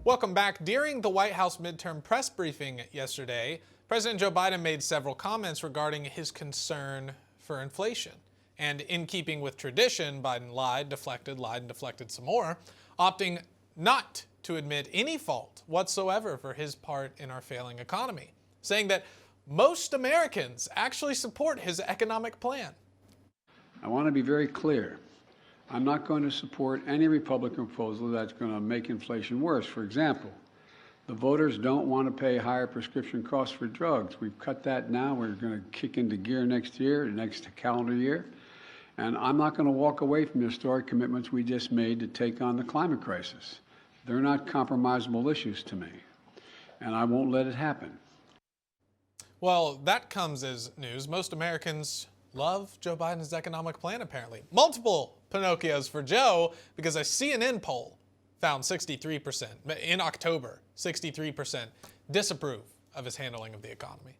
Welcome back. During the White House midterm press briefing yesterday, President Joe Biden made several comments regarding his concern for inflation. And in keeping with tradition, Biden lied, and deflected some more, opting not to admit any fault whatsoever for his part in our failing economy, saying that most Americans actually support his economic plan. I want to be very clear. I'm not going to support any Republican proposal that's going to make inflation worse. For example, the voters don't want to pay higher prescription costs for drugs. We've cut that now. We're going to kick into gear next year, next calendar year. And I'm not going to walk away from the historic commitments we just made to take on the climate crisis. They're not compromisable issues to me, and I won't let it happen. Well, that comes as news. Most Americans love Joe Biden's economic plan, apparently. Multiple Pinocchios for Joe, because a CNN poll found 63%, in October, 63% disapprove of his handling of the economy.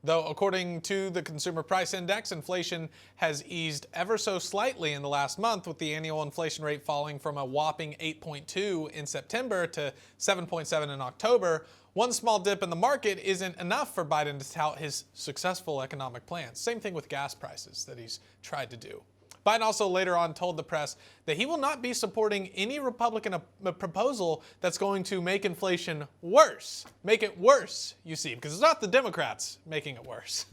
Though, according to the Consumer Price Index, inflation has eased ever so slightly in the last month, with the annual inflation rate falling from a whopping 8.2 in September to 7.7 in October. One small dip in the market isn't enough for Biden to tout his successful economic plans. Same thing with gas prices that he's tried to do. Biden also later on told the press that he will not be supporting any Republican proposal that's going to make inflation worse. Make it worse, you see, because it's not the Democrats making it worse.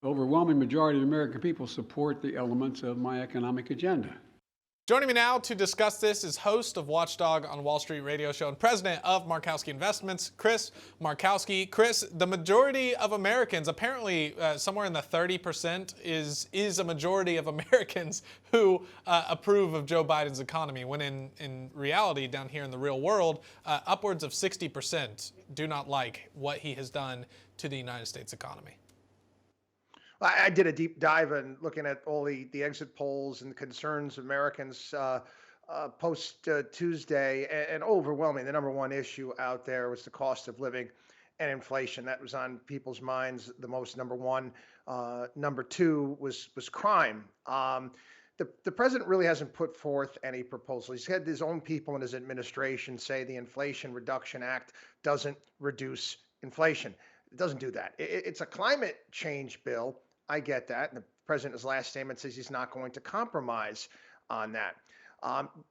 The overwhelming majority of the American people support the elements of my economic agenda. Joining me now to discuss this is host of Watchdog on Wall Street radio show and president of Markowski Investments, Chris Markowski. Chris, the majority of Americans, apparently somewhere in the 30% is a majority of Americans who approve of Joe Biden's economy, when in reality, down here in the real world, upwards of 60% do not like what he has done to the United States economy. I did a deep dive in looking at all the exit polls and the concerns of Americans post Tuesday, and overwhelming. The number one issue out there was the cost of living and inflation. That was on people's minds the most. Number one. Number two was crime. The president really hasn't put forth any proposal. He's had his own people in his administration say the Inflation Reduction Act doesn't reduce inflation. It doesn't do that. It's a climate change bill. I get that. And the president, in his last statement, says he's not going to compromise on that.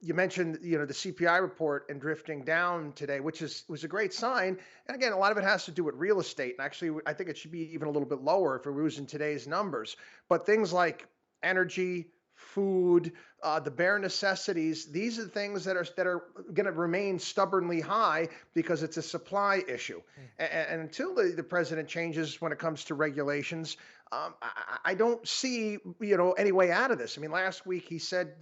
You mentioned, the CPI report and drifting down today, which was a great sign. And again, a lot of it has to do with real estate. And actually, I think it should be even a little bit lower if we're using today's numbers. But things like energy, food, the bare necessities, these are the things that are going to remain stubbornly high because it's a supply issue. And until the president changes when it comes to regulations, I don't see any way out of this. I mean, last week he said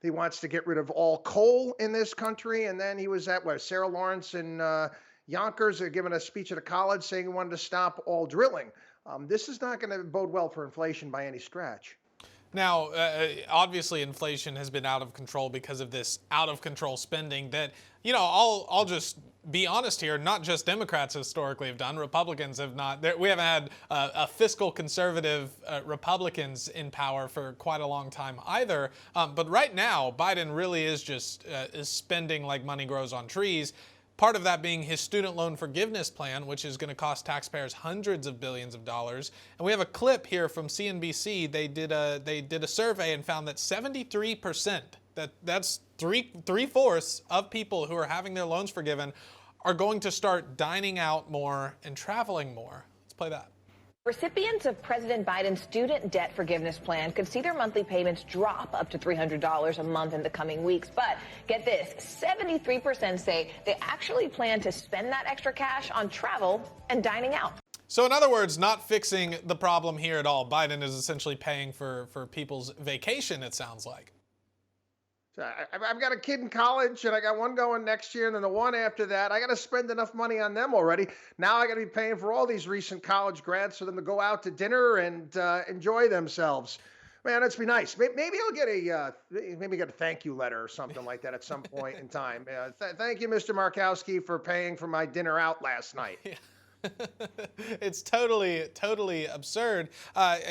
he wants to get rid of all coal in this country, and then he was at Sarah Lawrence and Yonkers giving a speech at a college saying he wanted to stop all drilling. This is not going to bode well for inflation by any stretch. Now, obviously, inflation has been out of control because of this out-of-control spending that, I'll just be honest here, not just Democrats historically have done. Republicans have not. We haven't had a fiscal conservative Republicans in power for quite a long time either. But right now, Biden really is just is spending like money grows on trees. Part of that being his student loan forgiveness plan, which is going to cost taxpayers hundreds of billions of dollars. And we have a clip here from CNBC. They did a survey and found that 73%, that's three-fourths of people who are having their loans forgiven, are going to start dining out more and traveling more. Let's play that. Recipients of President Biden's student debt forgiveness plan could see their monthly payments drop up to $300 a month in the coming weeks. But get this, 73% say they actually plan to spend that extra cash on travel and dining out. So in other words, not fixing the problem here at all. Biden is essentially paying for people's vacation, it sounds like. So I've got a kid in college, and I got one going next year, and then the one after that. I got to spend enough money on them already. Now I got to be paying for all these recent college grads for them to go out to dinner and enjoy themselves. Man, that'd be nice. Maybe I'll get a thank you letter or something like that at some point in time. Thank you, Mr. Markowski, for paying for my dinner out last night. Yeah. It's totally absurd.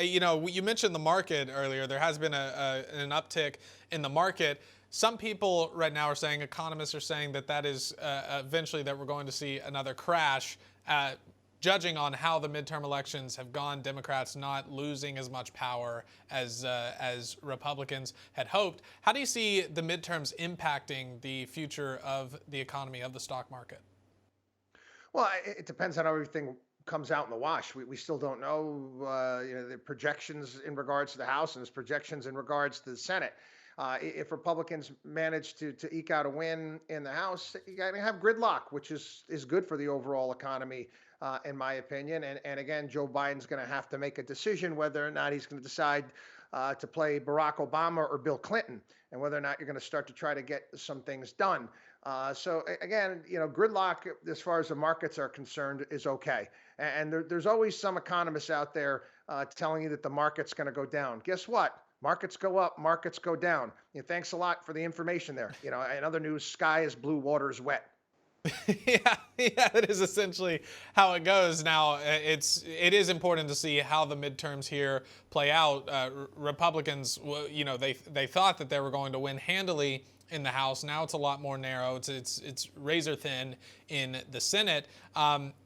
You mentioned the market earlier. There has been an uptick in the market. Some people right now are saying, economists are saying that is eventually that we're going to see another crash. Judging on how the midterm elections have gone, Democrats not losing as much power as Republicans had hoped. How do you see the midterms impacting the future of the economy, of the stock market? Well, it depends on how everything comes out in the wash. We still don't know, the projections in regards to the House and there's projections in regards to the Senate. If Republicans manage to eke out a win in the House, you got to have gridlock, which is good for the overall economy, in my opinion. And again, Joe Biden's going to have to make a decision whether or not he's going to decide to play Barack Obama or Bill Clinton, and whether or not you're going to start to try to get some things done. So again, gridlock as far as the markets are concerned is okay. And there's always some economists out there telling you that the market's going to go down. Guess what? Markets go up, markets go down. Thanks a lot for the information there. In other news, sky is blue, water is wet. yeah, that is essentially how it goes. Now, it is important to see how the midterms here play out. Republicans, they thought that they were going to win handily in the House. Now it's a lot more narrow. It's razor thin in the Senate.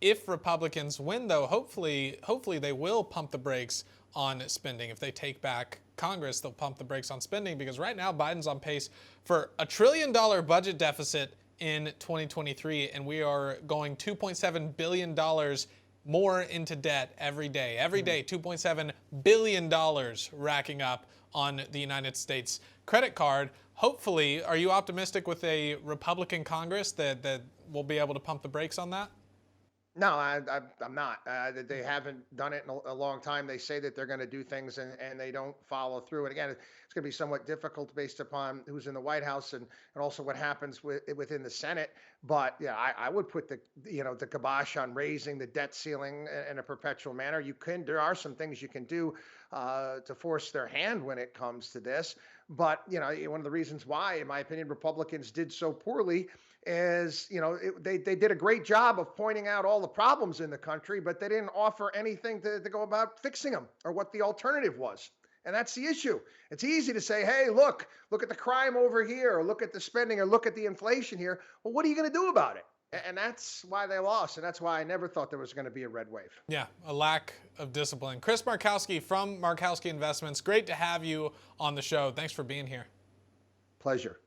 If Republicans win, though, hopefully they will pump the brakes on spending. If they take back Congress, they'll pump the brakes on spending, because right now Biden's on pace for $1 trillion budget deficit in 2023, and we are going $2.7 billion more into debt every day. Every day, $2.7 billion racking up on the United States credit card. Hopefully, are you optimistic with a Republican Congress that will be able to pump the brakes on that? No, I'm not. They haven't done it in a long time. They say that they're going to do things and they don't follow through. And again, it's going to be somewhat difficult based upon who's in the White House and also what happens within the Senate. But yeah, I would put the kibosh on raising the debt ceiling in a perpetual manner. There are some things you can do to force their hand when it comes to this. But one of the reasons why, in my opinion, Republicans did so poorly is, they did a great job of pointing out all the problems in the country, but they didn't offer anything to go about fixing them or what the alternative was. And that's the issue. It's easy to say, hey, look at the crime over here, or look at the spending, or look at the inflation here. Well, what are you going to do about it? And that's why they lost. And that's why I never thought there was going to be a red wave. Yeah, a lack of discipline. Chris Markowski from Markowski Investments. Great to have you on the show. Thanks for being here. Pleasure.